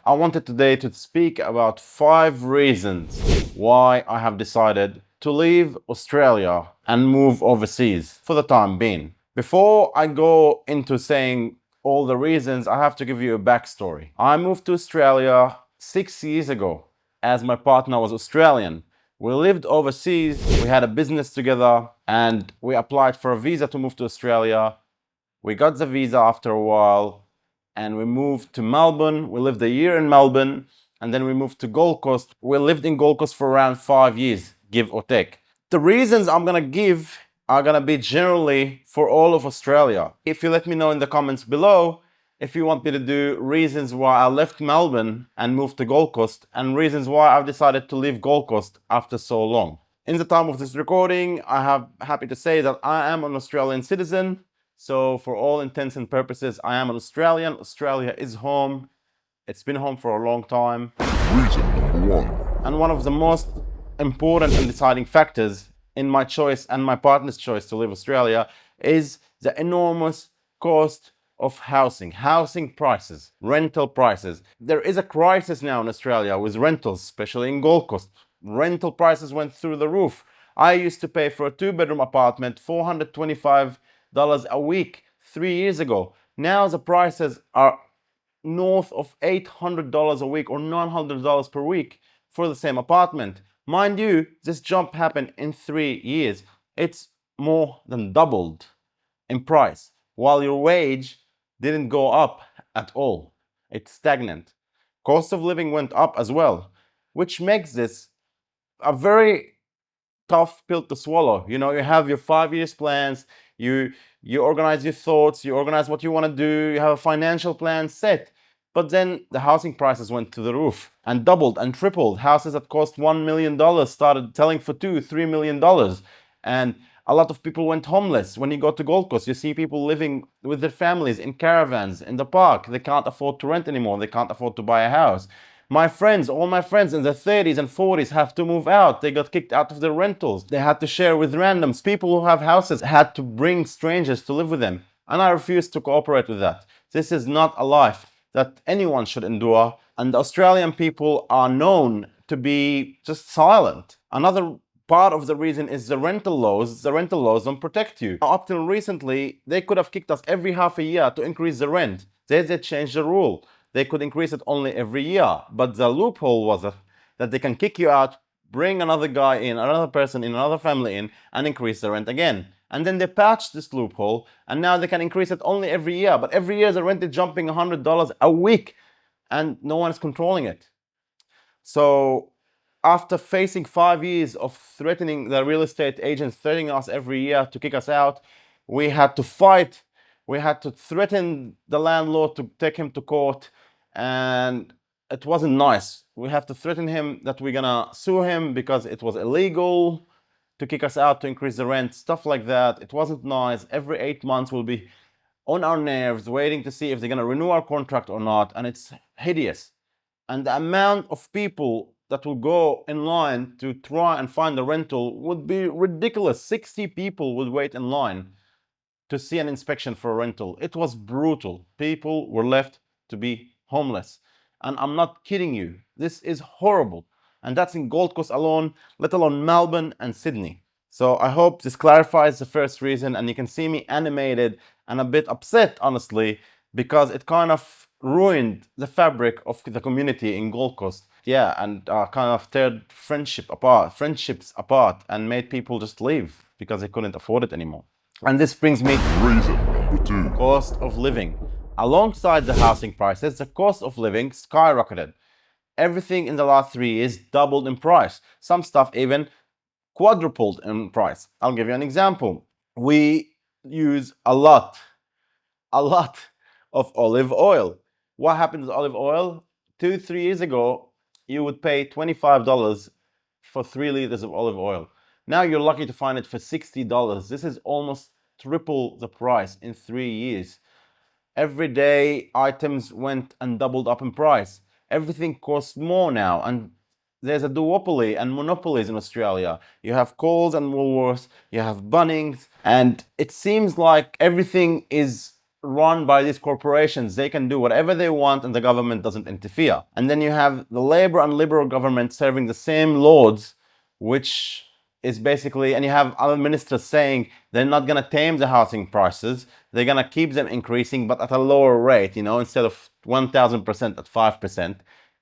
I wanted today to speak about 5 reasons why I have decided to leave Australia and move overseas for the time being. Before I go into saying all the reasons, I have to give you a backstory. I moved to Australia 6 years ago as my partner was Australian. We lived overseas, we had a business together, and we applied for a visa to move to Australia. We got the visa after a while and we moved to Melbourne. We lived a year in Melbourne and then we moved to Gold Coast. We lived in Gold Coast for around 5 years, give or take. The reasons I'm gonna give are gonna be generally for all of Australia. If you let me know in the comments below if you want me to do reasons why I left Melbourne and moved to Gold Coast and reasons why I've decided to leave Gold Coast after so long. In the time of this recording, I am happy to say that I am an Australian citizen. So for all intents and purposes, I am an Australian. Australia is home. It's been home for a long time. Reason number 1. And one of the most important and deciding factors in my choice and my partner's choice to leave Australia is the enormous cost of housing prices, rental prices. There is a crisis now in Australia with rentals, especially in Gold Coast. Rental prices went through the roof. I used to pay for a 2-bedroom apartment $425 a week 3 years ago. Now the prices are north of $800 a week or $900 per week for the same apartment. Mind you, this jump happened in 3 years. It's more than doubled in price, while your wage didn't go up at all. It's stagnant. Cost of living went up as well, which makes this a very tough pill to swallow. You know, you have your 5 years plans, you organize your thoughts, you organize what you want to do, you have a financial plan set. But then the housing prices went to the roof and doubled and tripled. Houses that cost $1 million started selling for $2-3 million. And a lot of people went homeless. When you go to Gold Coast, you see people living with their families in caravans in the park. They can't afford to rent anymore. They can't afford to buy a house. All my friends in their 30s and 40s have to move out. They got kicked out of their rentals. They had to share with randoms. People who have houses had to bring strangers to live with them. And I refuse to cooperate with that. This is not a life that anyone should endure. And the Australian people are known to be just silent. Another part of the reason is the rental laws. The rental laws don't protect you. Up till recently, they could have kicked us every half a year to increase the rent. They changed the rule. They could increase it only every year. But the loophole was that they can kick you out, bring another guy in, another person in, another family in, and increase the rent again. And then they patched this loophole, and now they can increase it only every year. But every year the rent is jumping $100 a week, and no one is controlling it. So after facing 5 years of threatening the real estate agents, threatening us every year to kick us out, we had to fight. We had to threaten the landlord to take him to court, and it wasn't nice. We have to threaten him that we're gonna sue him because it was illegal to kick us out, to increase the rent, stuff like that. It wasn't nice. Every 8 months we'll be on our nerves waiting to see if they're gonna renew our contract or not, and it's hideous. And the amount of people that will go in line to try and find a rental would be ridiculous. 60 people would wait in line to see an inspection for a rental. It was brutal. People were left to be homeless. And I'm not kidding you. This is horrible. And that's in Gold Coast alone, let alone Melbourne and Sydney. So I hope this clarifies the first reason, and you can see me animated and a bit upset, honestly, because it kind of ruined the fabric of the community in Gold Coast. Yeah, and kind of teared friendships apart and made people just leave because they couldn't afford it anymore. And this brings me to Reason number 2. cost of living. Alongside the housing prices, the cost of living skyrocketed. Everything in the last 3 years doubled in price. Some stuff even quadrupled in price. I'll give you an example. We use a lot of olive oil. What happened to olive oil? 2-3 years ago, you would pay $25 for 3 liters of olive oil. Now you're lucky to find it for $60. This is almost triple the price in 3 years. Everyday items went and doubled up in price. Everything costs more now, and there's a duopoly and monopolies in Australia. You have Coles and Woolworths, you have Bunnings, and it seems like everything is run by these corporations. They can do whatever they want and the government doesn't interfere. And then you have the Labour and Liberal government serving the same lords, which is basically, and you have other ministers saying they're not going to tame the housing prices. They're going to keep them increasing, but at a lower rate, instead of 1,000% at 5%.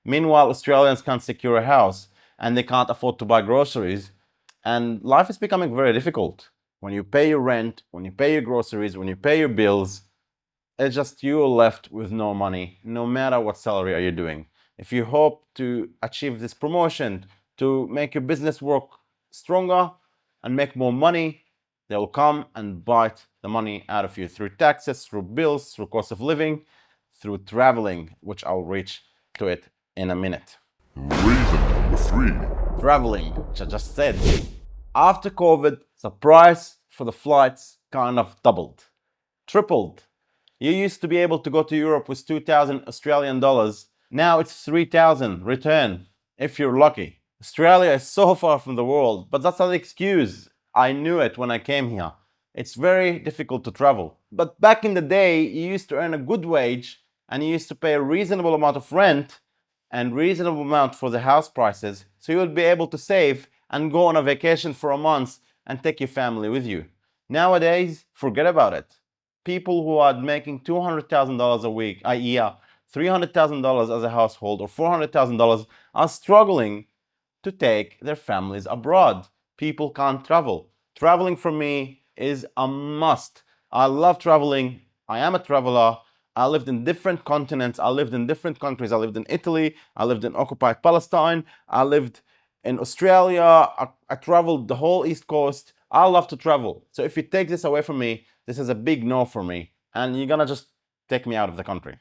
Meanwhile, Australians can't secure a house and they can't afford to buy groceries. And life is becoming very difficult. When you pay your rent, when you pay your groceries, when you pay your bills, it's just you're left with no money, no matter what salary are you doing. If you hope to achieve this promotion, to make your business work stronger and make more money, they'll come and bite the money out of you through taxes, through bills, through cost of living, through traveling, which I'll reach to it in a minute. Reason number 3. Traveling, which I just said. After COVID, the price for the flights kind of doubled, tripled. You used to be able to go to Europe with 2,000 Australian dollars. Now it's 3,000 return, if you're lucky. Australia is so far from the world, but that's not an excuse. I knew it when I came here. It's very difficult to travel. But back in the day, you used to earn a good wage and you used to pay a reasonable amount of rent and reasonable amount for the house prices, so you would be able to save and go on a vacation for a month and take your family with you. Nowadays, forget about it. People who are making $200,000 a year, $300,000 as a household, or $400,000 are struggling to take their families abroad. People can't travel. Traveling for me is a must. I love traveling. I am a traveler. I lived in different continents. I lived in different countries. I lived in Italy. I lived in occupied Palestine. I lived in Australia. I traveled the whole East Coast. I love to travel. So if you take this away from me, this is a big no for me. And you're gonna just take me out of the country.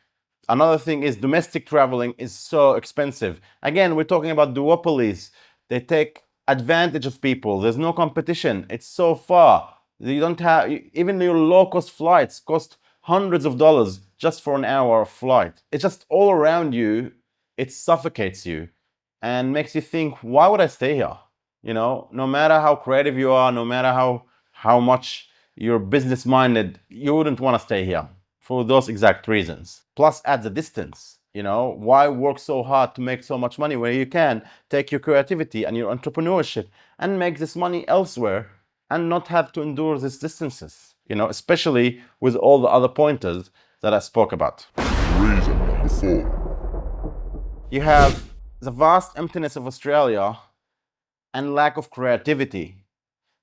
Another thing is domestic traveling is so expensive. Again, we're talking about duopolies. They take advantage of people. There's no competition. It's so far. You don't have, even your low-cost flights cost hundreds of dollars just for an hour of flight. It's just all around you. It suffocates you and makes you think, why would I stay here? No matter how creative you are, no matter how much you're business minded, you wouldn't want to stay here for those exact reasons. Plus, at the distance, why work so hard to make so much money where you can take your creativity and your entrepreneurship and make this money elsewhere and not have to endure these distances, especially with all the other pointers that I spoke about. Reason number 4. You have the vast emptiness of Australia and lack of creativity.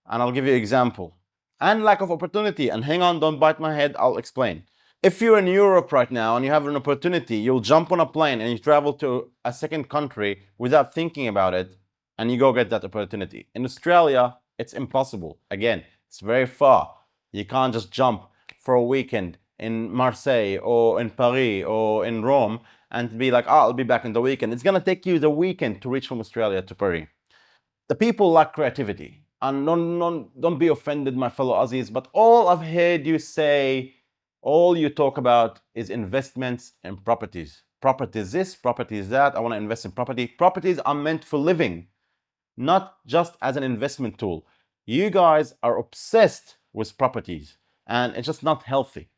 And I'll give you an example. And lack of opportunity. And hang on, don't bite my head, I'll explain. If you're in Europe right now and you have an opportunity, you'll jump on a plane and you travel to a second country without thinking about it, and you go get that opportunity. In Australia, it's impossible. Again, it's very far. You can't just jump for a weekend in Marseille or in Paris or in Rome and be like, I'll be back in the weekend. It's gonna take you the weekend to reach from Australia to Paris. The people lack creativity. And don't be offended, my fellow Aussies, but all I've heard you say, all you talk about is investments in properties. Properties this, properties that. I want to invest in property. Properties are meant for living, not just as an investment tool. You guys are obsessed with properties, and it's just not healthy.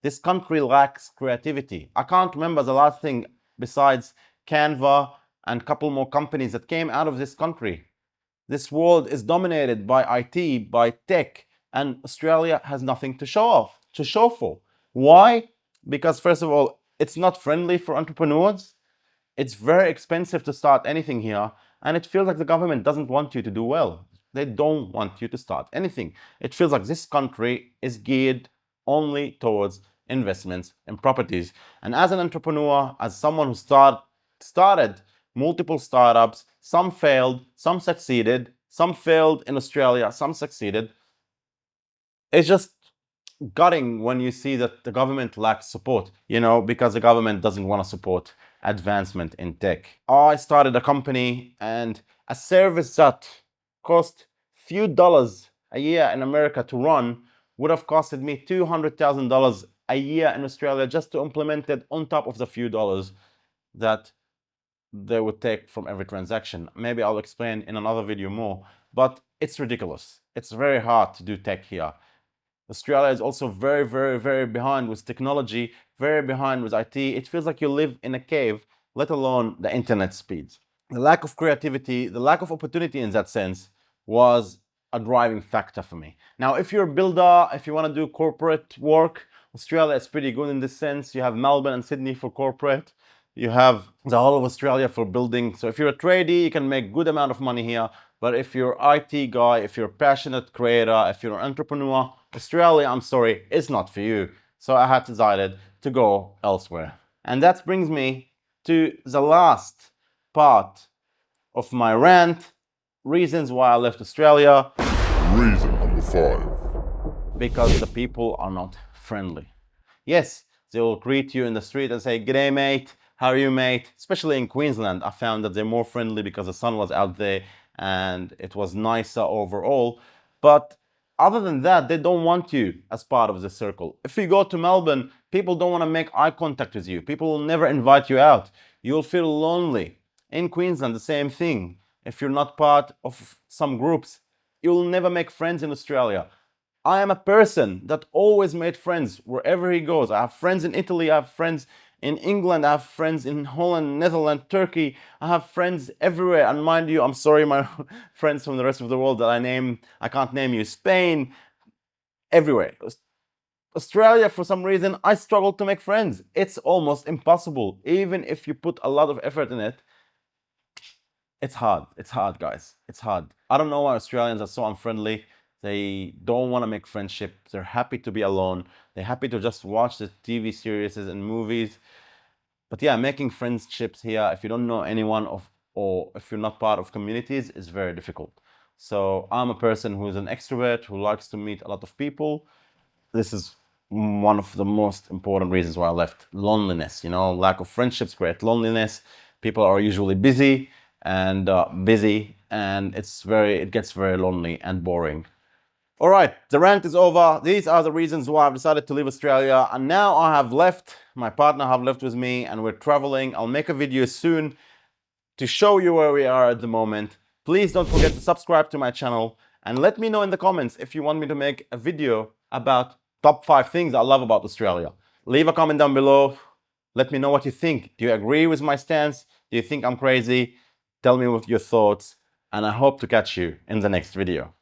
This country lacks creativity. I can't remember the last thing besides Canva and a couple more companies that came out of this country. This world is dominated by IT, by tech, and Australia has nothing to show for. Why? Because first of all, it's not friendly for entrepreneurs. It's very expensive to start anything here, and it feels like the government doesn't want you to do well. They don't want you to start anything. It feels like this country is geared only towards investments in properties. And as an entrepreneur, as someone who started multiple startups, some failed, some succeeded, some failed in Australia, some succeeded. It's just gutting when you see that the government lacks support, because the government doesn't want to support advancement in tech. I started a company, and a service that cost few dollars a year in America to run would have costed me $200,000 a year in Australia just to implement it on top of the few dollars that they would take from every transaction. Maybe I'll explain in another video more, but it's ridiculous. It's very hard to do tech here. Australia is also very, very, very behind with technology, very behind with IT. It feels like you live in a cave, let alone the internet speeds. The lack of creativity, the lack of opportunity in that sense was a driving factor for me. Now, if you're a builder, if you want to do corporate work, Australia is pretty good in this sense. You have Melbourne and Sydney for corporate. You have the whole of Australia for building. So if you're a tradie, you can make good amount of money here. But if you're IT guy, if you're a passionate creator, if you're an entrepreneur, Australia, I'm sorry, is not for you. So I had decided to go elsewhere. And that brings me to the last part of my rant, reasons why I left Australia. Reason number 5. Because the people are not friendly. Yes, they will greet you in the street and say, "G'day, mate. How are you, mate?" Especially in Queensland, I found that they're more friendly because the sun was out there and it was nicer overall. But other than that, they don't want you as part of the circle. If you go to Melbourne, people don't want to make eye contact with you. People will never invite you out. You'll feel lonely. In Queensland, the same thing. If you're not part of some groups, you'll never make friends in Australia. I am a person that always made friends wherever he goes. I have friends in Italy, I have friends in England, I have friends in Holland, Netherlands, Turkey. I have friends everywhere. And mind you, I'm sorry, my friends from the rest of the world that I can't name you. Spain, everywhere. Australia, for some reason, I struggle to make friends. It's almost impossible. Even if you put a lot of effort in it, it's hard. It's hard, guys. It's hard. I don't know why Australians are so unfriendly. They don't want to make friendship. They're happy to be alone. They're happy to just watch the TV series and movies. But yeah, making friendships here, if you don't know anyone or if you're not part of communities, is very difficult. So I'm a person who is an extrovert, who likes to meet a lot of people. This is one of the most important reasons why I left. Loneliness, lack of friendships create loneliness. People are usually busy and it gets very lonely and boring. All right, the rant is over. These are the reasons why I've decided to leave Australia. And now I have left, my partner have left with me and we're traveling. I'll make a video soon to show you where we are at the moment. Please don't forget to subscribe to my channel and let me know in the comments if you want me to make a video about top 5 things I love about Australia. Leave a comment down below. Let me know what you think. Do you agree with my stance? Do you think I'm crazy? Tell me what your thoughts and I hope to catch you in the next video.